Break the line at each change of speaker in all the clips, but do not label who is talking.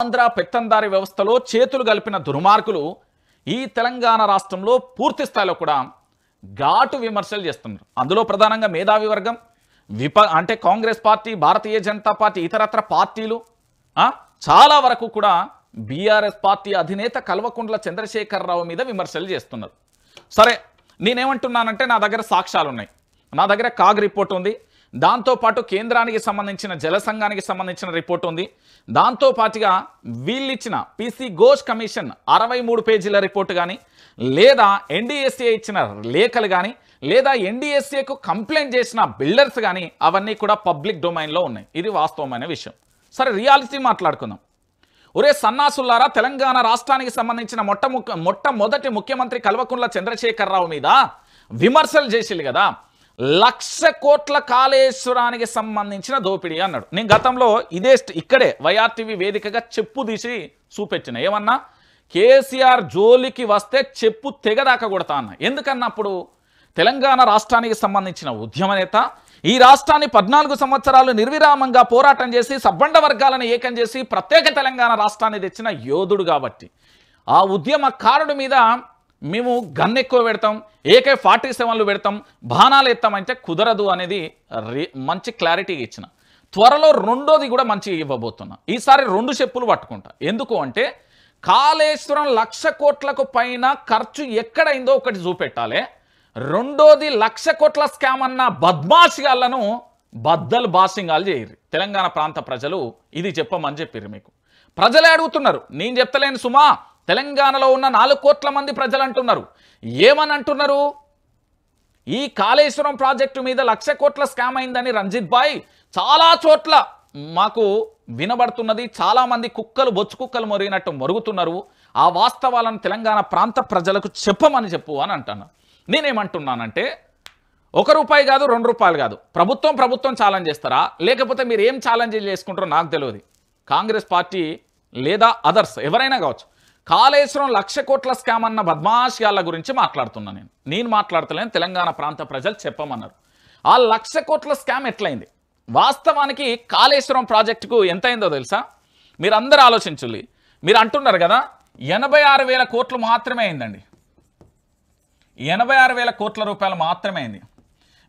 ఆంధ్ర పెత్తందారి వ్యవస్థలో చేతులు కలిపిన దుర్మార్గులు ఈ తెలంగాణ రాష్ట్రంలో పూర్తి స్థాయిలో కూడా ఘాటు విమర్శలు చేస్తున్నారు. అందులో ప్రధానంగా మేధావి వర్గం అంటే కాంగ్రెస్ పార్టీ, భారతీయ జనతా పార్టీ, ఇతరత్ర పార్టీలు చాలా వరకు కూడా బీఆర్ఎస్ పార్టీ అధినేత కల్వకుంట్ల చంద్రశేఖరరావు మీద విమర్శలు చేస్తున్నారు. సరే, నేనేమంటున్నానంటే నా దగ్గర సాక్ష్యాలు ఉన్నాయి. నా దగ్గర కాగ్ రిపోర్ట్ ఉంది, దాంతోపాటు కేంద్రానికి సంబంధించిన జల సంఘానికి సంబంధించిన రిపోర్ట్ ఉంది, దాంతోపాటుగా వీళ్ళిచ్చిన పీసీ ఘోష్ కమిషన్ 63 పేజీల రిపోర్ట్ కానీ, లేదా ఎన్డీఎస్ఏ ఇచ్చిన లేఖలు కానీ, లేదా ఎన్డీఎస్ఏకు కంప్లైంట్ చేసిన బిల్డర్స్ కానీ అవన్నీ కూడా పబ్లిక్ డొమైన్లో ఉన్నాయి. ఇది వాస్తవమైన విషయం. సరే, రియాలిటీ మాట్లాడుకుందాం. ఒరే సన్నాసులారా, తెలంగాణ రాష్ట్రానికి సంబంధించిన మొట్టమొదటి ముఖ్యమంత్రి కల్వకుంట్ల చంద్రశేఖరరావు మీద విమర్శలు చేసిల్లు కదా, 1,00,000 కోట్ల కాళేశ్వరానికి సంబంధించిన దోపిడీ అన్నాడు. నేను గతంలో ఇక్కడే వైఆర్టీవీ వేదికగా చెప్పు తీసి చూపెట్టిన, ఏమన్నా కేసీఆర్ జోలికి వస్తే చెప్పు తెగదాకా కొడతా అన్న. ఎందుకన్నప్పుడు తెలంగాణ రాష్ట్రానికి సంబంధించిన ఉద్యమ నేత, ఈ రాష్ట్రాన్ని 14 సంవత్సరాలు నిర్విరామంగా పోరాటం చేసి సబ్బండ వర్గాలను ఏకం చేసి ప్రత్యేక తెలంగాణ రాష్ట్రాన్ని తెచ్చిన యోధుడు కాబట్టి ఆ ఉద్యమకారుడి మీద మేము గన్ ఎక్కువ పెడతాం, AK-47లు పెడతాం, బాణాలు ఎత్తామంటే కుదరదు అనేది మంచి క్లారిటీ ఇచ్చిన. త్వరలో రెండోది కూడా మంచిగా ఇవ్వబోతున్నా. ఈసారి 2 చెప్పులు పట్టుకుంటా. ఎందుకు అంటే కాళేశ్వరం 1,00,000 కోట్లకు పైన ఖర్చు ఎక్కడైందో ఒకటి చూపెట్టాలి. రెండోది 1,00,000 కోట్ల స్కామ్ అన్న బద్మాషిగాళ్లను బద్దలు బాసింగాలు చేయరు. తెలంగాణ ప్రాంత ప్రజలు ఇది చెప్పమని చెప్పారు. మీకు ప్రజలే అడుగుతున్నారు, నేను చెప్తలేను సుమా. తెలంగాణలో ఉన్న 4 కోట్ల మంది ప్రజలు అంటున్నారు. ఏమని అంటున్నారు? ఈ కాళేశ్వరం ప్రాజెక్టు మీద 1,00,000 కోట్ల స్కామ్ అయిందని రంజిత్ భాయ్ చాలా చోట్ల మాకు వినబడుతున్నది. చాలామంది కుక్కలు బొచ్చు కుక్కలు మొరిగినట్టు మొరుగుతున్నారు. ఆ వాస్తవాలను తెలంగాణ ప్రాంత ప్రజలకు చెప్పమని చెప్పు అని అంటున్నారు. నేనేమంటున్నానంటే 1 రూపాయి కాదు, 2 రూపాయలు కాదు, ప్రభుత్వం ఛాలెంజ్ చేస్తారా, లేకపోతే మీరు ఏం ఛాలెంజ్ చేసుకుంటారో నాకు తెలియదు. కాంగ్రెస్ పార్టీ లేదా అదర్స్ ఎవరైనా కావచ్చు, కాళేశ్వరం 1,00,000 కోట్ల స్కామ్ అన్న బద్మాషియాల గురించి మాట్లాడుతున్నాను. నేను మాట్లాడతలేను, తెలంగాణ ప్రాంత ప్రజలు చెప్పమన్నారు. ఆ 1,00,000 కోట్ల స్కామ్ ఎట్లయింది? వాస్తవానికి కాళేశ్వరం ప్రాజెక్టుకు ఎంత అయిందో తెలుసా? మీరు అందరూ ఆలోచించాలి. మీరు అంటున్నారు కదా 86,000 కోట్లు మాత్రమే అయిందండి. 86,000 కోట్ల రూపాయలు మాత్రమే అయింది.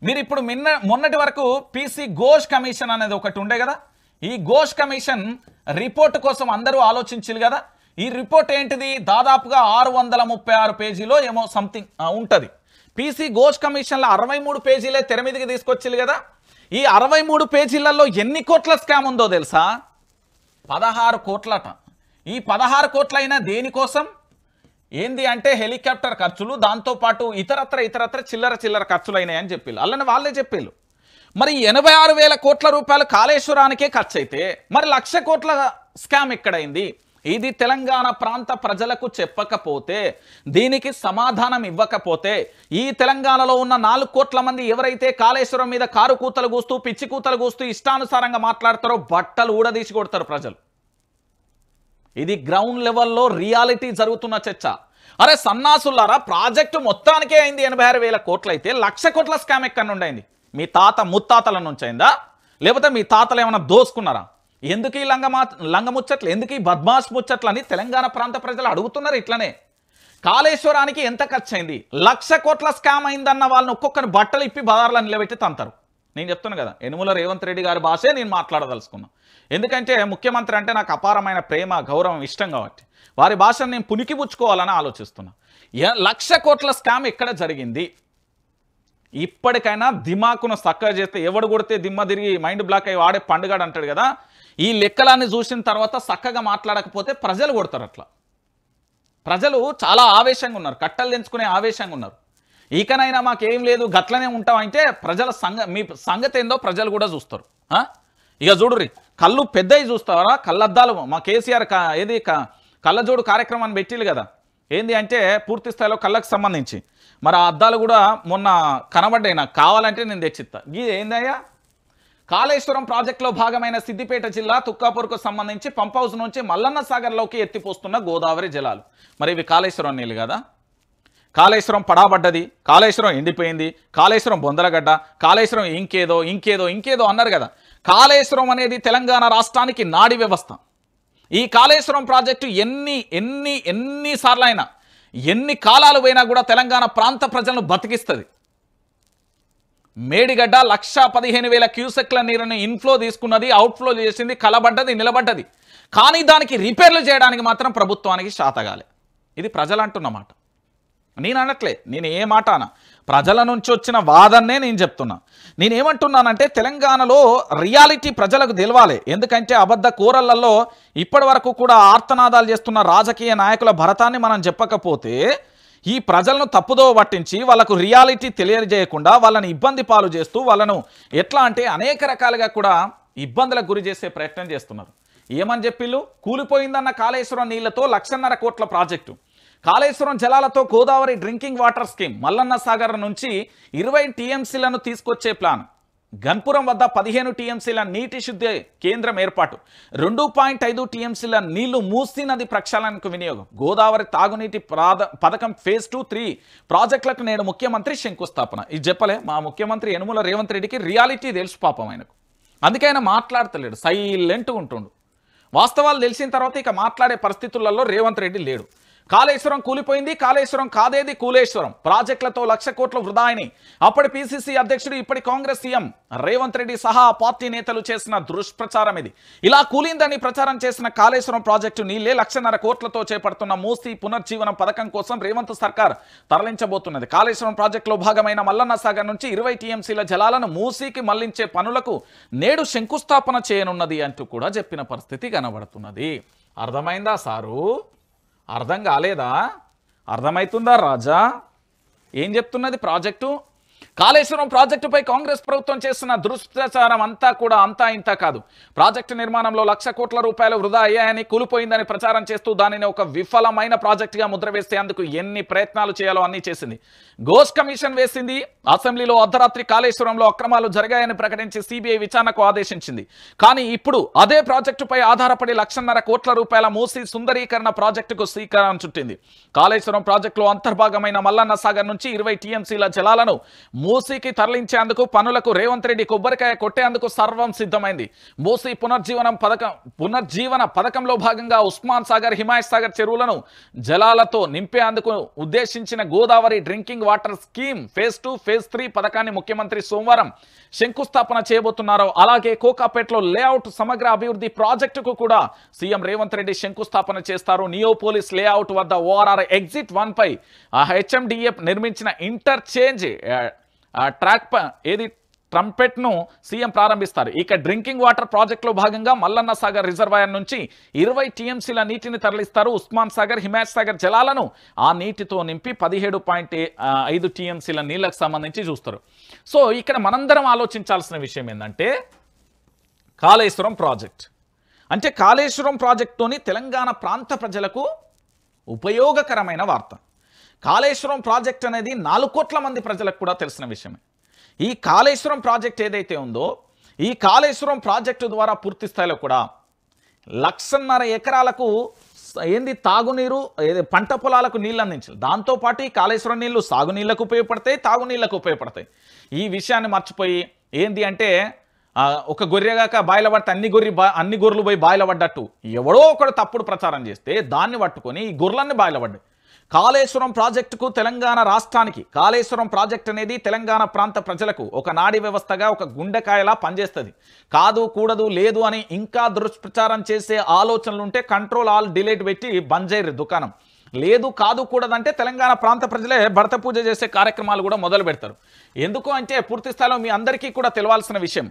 మీరు ఇప్పుడు మొన్నటి వరకు పీసీ ఘోష్ కమిషన్ అనేది ఒకటి ఉండే కదా, ఈ ఘోష్ కమిషన్ రిపోర్ట్ కోసం అందరూ ఆలోచించాలి కదా. ఈ రిపోర్ట్ ఏంటిది? దాదాపుగా 636 పేజీలో ఏమో సంథింగ్ ఉంటుంది. పీసీ ఘోష్ కమిషన్లో 63 పేజీలే తెర మీదకి తీసుకొచ్చింది కదా. ఈ 63 పేజీలలో ఎన్ని కోట్ల స్కామ్ ఉందో తెలుసా? 16 కోట్లట. ఈ 16 కోట్లైనా దేనికోసం? ఏంది అంటే హెలికాప్టర్ ఖర్చులు, దాంతోపాటు ఇతరత్ర చిల్లర ఖర్చులు అయినాయని చెప్పిళ్ళు. అలానే వాళ్ళే చెప్పిళ్ళు. మరి 86,000 కోట్ల రూపాయలు కాళేశ్వరానికే ఖర్చు అయితే మరి 1,00,000 కోట్ల స్కామ్ ఎక్కడైంది? ఇది తెలంగాణ ప్రాంత ప్రజలకు చెప్పకపోతే, దీనికి సమాధానం ఇవ్వకపోతే, ఈ తెలంగాణలో ఉన్న 4 కోట్ల మంది ఎవరైతే కాళేశ్వరం మీద కారు కూతలు కూస్తూ పిచ్చి కూతలు కూస్తూ ఇష్టానుసారంగా మాట్లాడతారో బట్టలు ఊడదీసి కొడతారు ప్రజలు. ఇది గ్రౌండ్ లెవెల్లో రియాలిటీ జరుగుతున్న చర్చ. అరే సన్నాసులారా, ప్రాజెక్టు మొత్తానికే అయింది 86,000 కోట్లు అయితే 1,00,000 కోట్ల స్కామ్ ఎక్కడ నుండి అయింది? మీ తాత ముత్తాతల నుంచి అయిందా, లేకపోతే మీ తాతలు ఏమైనా దోసుకున్నారా? ఎందుకు ఈ లంగ ముచ్చట్లు, ఎందుకు ఈ బద్మాష్ ముచ్చట్లు అని తెలంగాణ ప్రాంత ప్రజలు అడుగుతున్నారు. ఇట్లనే కాళేశ్వరానికి ఎంత ఖర్చు అయింది? 1,00,000 కోట్ల స్కామ్ అయిందన్న వాళ్ళని ఒక్కొక్కరిని బట్టలు ఇప్పి బజార్లను నిలబెట్టి తంతారు. నేను చెప్తున్నాను కదా, యనుమల రేవంత్ రెడ్డి గారి భాషే నేను మాట్లాడదలుచుకున్నాను. ఎందుకంటే ముఖ్యమంత్రి అంటే నాకు అపారమైన ప్రేమ, గౌరవం, ఇష్టం కాబట్టి వారి భాషను నేను పునికిపుచ్చుకోవాలని ఆలోచిస్తున్నా. 1,00,000 కోట్ల స్కామ్ ఎక్కడ జరిగింది? ఇప్పటికైనా దిమాకును చక్కగా చేస్తే, ఎవడు కొడితే దిమ్మ తిరిగి మైండ్ బ్లాక్ అయ్యి వాడే పండుగడు అంటాడు కదా, ఈ లెక్కలన్నీ చూసిన తర్వాత చక్కగా మాట్లాడకపోతే ప్రజలు కొడతారు. అట్లా ప్రజలు చాలా ఆవేశంగా ఉన్నారు, కట్టలు తెంచుకునే ఆవేశంగా ఉన్నారు. ఇకనైనా మాకేం లేదు గట్లనే ఉంటామంటే ప్రజల మీ సంగతి ఏందో ప్రజలు కూడా చూస్తారు. ఇక చూడుర్రి, కళ్ళు పెద్దవి చూస్తారా, కళ్ళద్దాలు మా కేసీఆర్ ఏది కళ్ళజోడు కార్యక్రమాన్ని పెట్టిళ్ళు కదా. ఏంది అంటే పూర్తి స్థాయిలో కళ్ళకు సంబంధించి మరి ఆ అద్దాలు కూడా మొన్న కనబడ్డాయి. నాకు కావాలంటే నేను తెచ్చిస్తా. ఇది ఏందయ్యా? కాళేశ్వరం ప్రాజెక్టులో భాగమైన సిద్దిపేట జిల్లా తుక్కాపూర్కు సంబంధించి పంప్ హౌస్ నుంచి మల్లన్న సాగర్లోకి ఎత్తిపోస్తున్న గోదావరి జలాలు. మరి ఇవి కాళేశ్వరం నీళ్ళు కదా. కాళేశ్వరం పడాబడ్డది, కాళేశ్వరం ఎండిపోయింది, కాళేశ్వరం బొందలగడ్డ, కాళేశ్వరం ఇంకేదో అన్నారు కదా. కాళేశ్వరం అనేది తెలంగాణ రాష్ట్రానికి నాడి వ్యవస్థ. ఈ కాళేశ్వరం ప్రాజెక్టు ఎన్నిసార్లు అయినా ఎన్ని కాలాలు పోయినా కూడా తెలంగాణ ప్రాంత ప్రజలను బతికిస్తుంది. మేడిగడ్డ 1,15,000 క్యూసెక్ల నీరుని ఇన్ఫ్లో తీసుకున్నది, అవుట్ఫ్లో చేసింది, కలబడ్డది, నిలబడ్డది. కానీ దానికి రిపేర్లు చేయడానికి మాత్రం ప్రభుత్వానికి శాతగాలే. ఇది ప్రజలు అంటున్నమాట, నేను అనట్లే. నేను ఏ మాట అనా, ప్రజల నుంచి వచ్చిన వాదన్నే నేను చెప్తున్నా. నేనేమంటున్నానంటే తెలంగాణలో రియాలిటీ ప్రజలకు తెలవాలి. ఎందుకంటే అబద్ధ కూరలలో ఇప్పటి వరకు కూడా ఆర్తనాదాలు చేస్తున్న రాజకీయ నాయకుల భరతాన్ని మనం చెప్పకపోతే ఈ ప్రజలను తప్పుదో పట్టించి వాళ్ళకు రియాలిటీ తెలియజేయకుండా వాళ్ళని ఇబ్బంది పాలు చేస్తూ వాళ్ళను ఎట్లా అంటే అనేక రకాలుగా కూడా ఇబ్బందులకు గురి చేసే ప్రయత్నం చేస్తున్నారు. ఏమని చెప్పిళ్ళు, కూలిపోయిందన్న కాళేశ్వరం నీళ్లతో 1,50,000 కోట్ల ప్రాజెక్టు, కాళేశ్వరం జలాలతో Godavari drinking water scheme, Mallanna Sagar నుంచి 20 టీఎంసీలను తీసుకొచ్చే ప్లాన్, గన్పురం వద్ద 15 టీఎంసీల నీటి శుద్ధి కేంద్రం ఏర్పాటు, 2.5 టీఎంసీల నీళ్లు మూసీ నది ప్రక్షాళనకు వినియోగం, గోదావరి తాగునీటి పథకం ఫేజ్ 2, 3 ప్రాజెక్టులకు నేడు ముఖ్యమంత్రి శంకుస్థాపన. ఇది చెప్పలే మా ముఖ్యమంత్రి యనుమల రేవంత్ రెడ్డికి రియాలిటీ తెలుసు పాపం ఆయనకు, అందుకే ఆయన మాట్లాడతలేడు, సైలెంట్గా ఉంటుండు. వాస్తవాలు తెలిసిన తర్వాత ఇక మాట్లాడే పరిస్థితులలో రేవంత్ రెడ్డి లేడు. కాళేశ్వరం కూలిపోయింది, కాళేశ్వరం కాదేది కూలేశ్వరం, ప్రాజెక్టులతో 1,00,000 కోట్ల వృధా అని అప్పటి పిసిసి అధ్యక్షుడు ఇప్పటి కాంగ్రెస్ సీఎం రేవంత్ రెడ్డి సహా పార్టీ నేతలు చేసిన దుష్ప్రచారం ఇది. ఇలా కూలిందని ప్రచారం చేసిన కాళేశ్వరం ప్రాజెక్టు నీళ్లే 1,50,000 కోట్లతో చేపడుతున్న మూసీ పునర్జీవన పథకం కోసం రేవంత్ సర్కార్ తరలించబోతున్నది. కాళేశ్వరం ప్రాజెక్టులో భాగమైన మల్లన్న సాగర్ నుంచి 20 టీఎంసీల జలాలను మూసీకి మళ్లించే పనులకు నేడు శంకుస్థాపన చేయనున్నది అంటూ కూడా చెప్పిన పరిస్థితి కనబడుతున్నది. అర్థమైందా సారు? అర్థం కాలేదా? అర్థమవుతుందా రాజా? ఏం చెప్తున్నది ప్రాజెక్టు? కాళేశ్వరం ప్రాజెక్టుపై కాంగ్రెస్ ప్రభుత్వం చేస్తున్న దుష్ప్రచారం అంతా కూడా అంతా ఇంత కాదు. ప్రాజెక్టు నిర్మాణంలో 1,00,000 కోట్ల రూపాయలు వృధా అయ్యాయని, కూలిపోయిందని ప్రచారం చేస్తూ దానిని ఒక విఫలమైన ప్రాజెక్టుగా ముద్ర వేస్తే అందుకు ఎన్ని ప్రయత్నాలు చేయాలో అన్నీ చేసింది. ఘోష్ కమిషన్ వేసింది. అసెంబ్లీలో అర్ధరాత్రి కాళేశ్వరంలో అక్రమాలు జరిగాయని ప్రకటించి సిబిఐ విచారణకు ఆదేశించింది. కానీ ఇప్పుడు అదే ప్రాజెక్టుపై ఆధారపడి 1,50,000 కోట్ల రూపాయల మూసీ సుందరీకరణ ప్రాజెక్టుకు శ్రీకారం చుట్టింది. కాళేశ్వరం ప్రాజెక్టులో అంతర్భాగమైన మల్లన్న సాగర్ నుంచి 20 టీఎంసీల జలాలను మూసీకి తరలించేందుకు పనులకు రేవంత్ రెడ్డి కొబ్బరికాయ కొట్టేందుకు సర్వం సిద్ధమైంది. మూసీ పునర్జీవన పథకంలో భాగంగా ఉస్మాన్ సాగర్, హిమాయత్ సాగర్ చెరువులను జలాలతో నింపేందుకు ఉద్దేశించిన Godavari drinking water scheme phase 2, phase 3 పథకాన్ని ముఖ్యమంత్రి సోమవారం శంకుస్థాపన చేయబోతున్నారు. అలాగే కోకాపేటలో లేఅవుట్ సమగ్ర అభివృద్ధి ప్రాజెక్టుకు కూడా సీఎం రేవంత్ రెడ్డి శంకుస్థాపన చేస్తారు. నియోపోలిస్ లేఅవుట్ వద్ద ఓఆర్ఆర్ ఎగ్జిట్ 1 పై హెచ్ఎండిఏ నిర్మించిన ఇంటర్చేంజ్ ట్రాక్ ఏది ట్రంపెట్ను సీఎం ప్రారంభిస్తారు. ఇక డ్రింకింగ్ వాటర్ ప్రాజెక్టులో భాగంగా మల్లన్న సాగర్ రిజర్వాయర్ నుంచి 20 టీఎంసీల నీటిని తరలిస్తారు. ఉస్మాన్ సాగర్, హిమాయత్ సాగర్ జలాలను ఆ నీటితో నింపి 17.5 టీఎంసీల నీళ్లకు సంబంధించి చూస్తారు. సో ఇక్కడ మనందరం ఆలోచించాల్సిన విషయం ఏంటంటే కాళేశ్వరం ప్రాజెక్ట్ అంటే కాళేశ్వరం ప్రాజెక్టుతోని తెలంగాణ ప్రాంత ప్రజలకు ఉపయోగకరమైన వార్త. కాళేశ్వరం ప్రాజెక్ట్ అనేది 4 కోట్ల మంది ప్రజలకు కూడా తెలిసిన విషయమే. ఈ కాళేశ్వరం ప్రాజెక్ట్ ఏదైతే ఉందో ఈ కాళేశ్వరం ప్రాజెక్టు ద్వారా పూర్తి స్థాయిలో కూడా 1,50,000 ఎకరాలకు ఏంది తాగునీరు, పంట పొలాలకు నీళ్ళు అందించాలి. దాంతోపాటు ఈ కాళేశ్వరం నీళ్లు సాగునీళ్లకు ఉపయోగపడతాయి, తాగునీళ్లకు ఉపయోగపడతాయి. ఈ విషయాన్ని మర్చిపోయి ఏంది అంటే ఒక గొర్రెగాక బాయిల పడితే అన్ని గొర్రెలు పోయి బాయిల పడ్డట్టు ఎవడో ఒకడు తప్పుడు ప్రచారం చేస్తే దాన్ని పట్టుకొని ఈ గొర్రెలన్నీ బాయిల పడ్డాయి. కాళేశ్వరం ప్రాజెక్టుకు తెలంగాణ రాష్ట్రానికి కాళేశ్వరం ప్రాజెక్ట్ అనేది తెలంగాణ ప్రాంత ప్రజలకు ఒక నాడీ వ్యవస్థగా ఒక గుండెకాయలా పనిచేస్తుంది. కాదు కూడదు లేదు అని ఇంకా దుష్ప్రచారం చేసే ఆలోచనలు ఉంటే కంట్రోల్ ఆల్ డిలీట్ పెట్టి బంద్ చేయరు దుకాణం. లేదు కాదు కూడదంటే తెలంగాణ ప్రాంత ప్రజలే భర్త పూజ చేసే కార్యక్రమాలు కూడా మొదలు పెడతారు. ఎందుకు అంటే పూర్తి స్థాయిలో మీ అందరికీ కూడా తెలవాల్సిన విషయం.